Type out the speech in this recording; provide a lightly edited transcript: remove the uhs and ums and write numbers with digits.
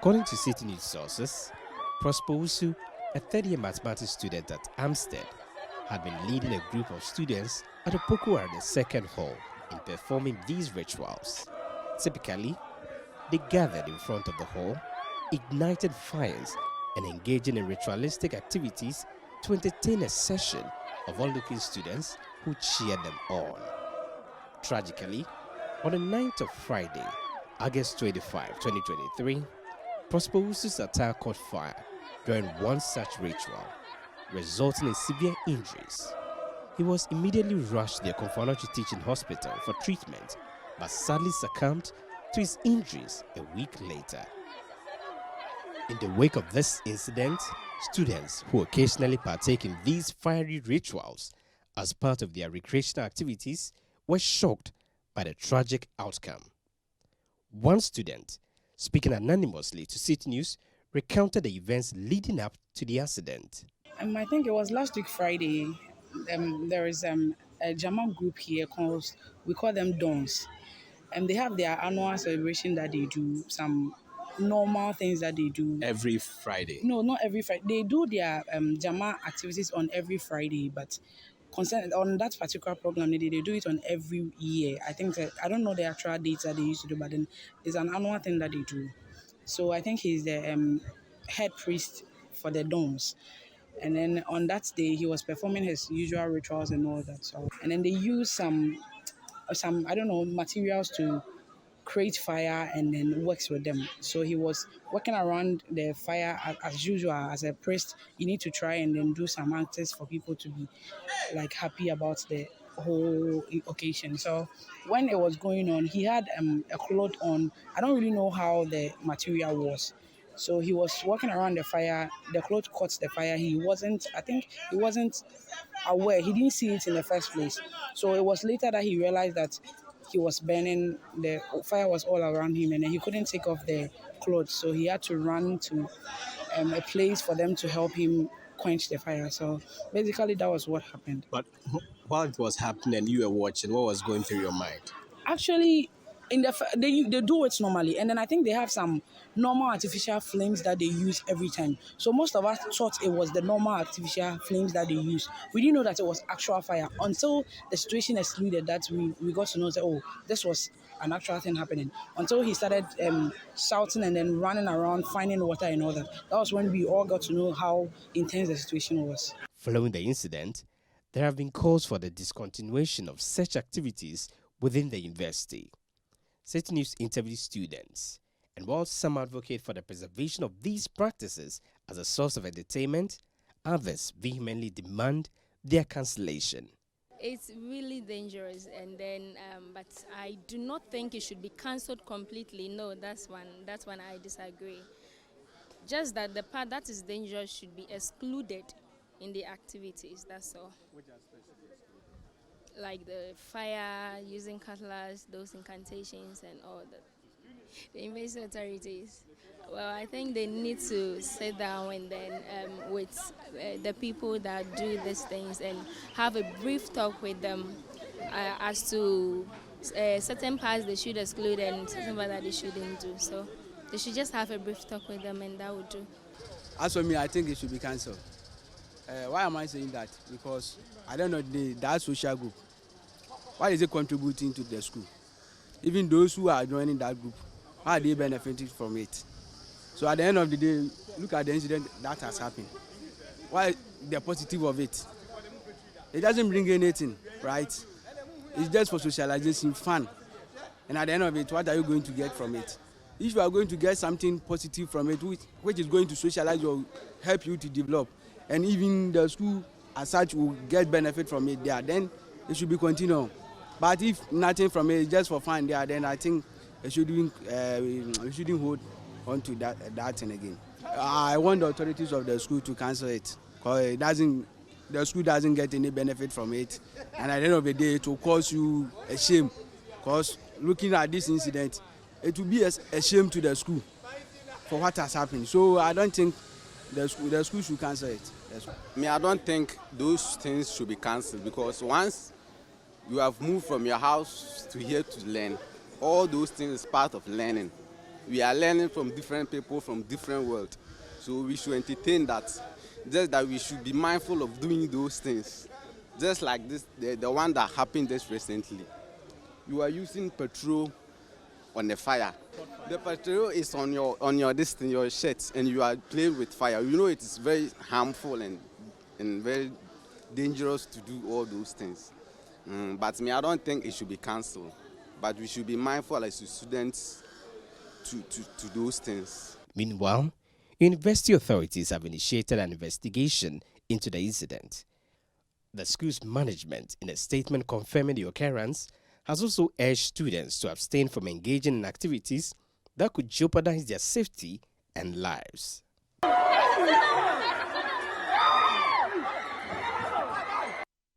According to Citi News sources, Prosper Wusu, a third-year mathematics student at Amstead, had been leading a group of students at Opoku Ware II Hall in performing these rituals. Typically, they gathered in front of the hall, ignited fires, and engaged in ritualistic activities to entertain a session of onlooking students who cheered them on. Tragically, on the night of Friday, August 25, 2023, Prosper Wusu's attire caught fire during one such ritual, resulting in severe injuries. He was immediately rushed to the Akomfo Teaching Hospital for treatment, but sadly succumbed to his injuries a week later. In the wake of this incident, students who occasionally partake in these fiery rituals as part of their recreational activities were shocked by the tragic outcome. One student, speaking anonymously to Citi News, recounted the events leading up to the accident. I think it was last week Friday. There is a Jama group here we call them Dons. And they have their annual celebration that they do, some normal things that they do. Every Friday? No, not every Friday. They do their Jama activities on every Friday, but on that particular program, they do it on every year. I think I don't know the actual dates that they used to do, but then it's an annual thing that they do. So I think he's the head priest for the Dons. And then on that day, he was performing his usual rituals and all that. So, and then they use some I don't know, materials to create fire and then works with them. So he was working around the fire as usual. As a priest, you need to try and then do some acts for people to be like happy about the whole occasion. So when it was going on, he had a cloth on. I don't really know how the material was. So he was walking around the fire. The cloth caught the fire. I think he wasn't aware. He didn't see it in the first place. So it was later that he realized that he was burning. The fire was all around him, and then he couldn't take off the clothes. So he had to run to a place for them to help him quench the fire. So basically, that was what happened. But while it was happening and you were watching, what was going through your mind? Actually, they do it normally, and then I think they have some normal artificial flames that they use every time. So most of us thought it was the normal artificial flames that they use. We didn't know that it was actual fire until the situation escalated. That we got to know that, oh, this was an actual thing happening. Until he started shouting and then running around finding water and all that. That was when we all got to know how intense the situation was. Following the incident, there have been calls for the discontinuation of such activities within the university. Citi News interviewed students, and while some advocate for the preservation of these practices as a source of entertainment, others vehemently demand their cancellation. It's really dangerous, and then, but I do not think it should be cancelled completely. No, that's one I disagree. Just that the part that is dangerous should be excluded in the activities. That's all. Which aspects should be excluded? Like the fire, using cutlass, those incantations, and all that. The invasive authorities. Well, I think they need to sit down and then with the people that do these things and have a brief talk with them as to certain parts they should exclude and certain parts that they shouldn't do. So they should just have a brief talk with them, and that would do. As for me, I think it should be cancelled. Why am I saying that? Because I don't know that social group. Why is it contributing to the school? Even those who are joining that group, how are they benefiting from it? So at the end of the day, look at the incident that has happened. Why the positive of it? It doesn't bring anything, right? It's just for socialization, fun. And at the end of it, what are you going to get from it? If you are going to get something positive from it, which is going to socialize or help you to develop, and even the school as such will get benefit from it there, then it should be continued. But if nothing from it, just for fun there, then I think we shouldn't hold on to that thing again. I want the authorities of the school to cancel it, because the school doesn't get any benefit from it, and at the end of the day, it will cause you a shame. Because looking at this incident, it will be a shame to the school for what has happened. So I don't think the school should cancel it. I don't think those things should be cancelled, because once you have moved from your house to here to learn, all those things is part of learning. We are learning from different people from different world. So we should entertain that. Just that we should be mindful of doing those things. Just like this, the one that happened just recently. You are using petrol on the fire. The petrol is on your this thing, your shirt, and you are playing with fire. You know it is very harmful and very dangerous to do all those things. But me, I don't think it should be cancelled. But we should be mindful as students to those things. Meanwhile, university authorities have initiated an investigation into the incident. The school's management, in a statement confirming the occurrence, has also urged students to abstain from engaging in activities that could jeopardize their safety and lives.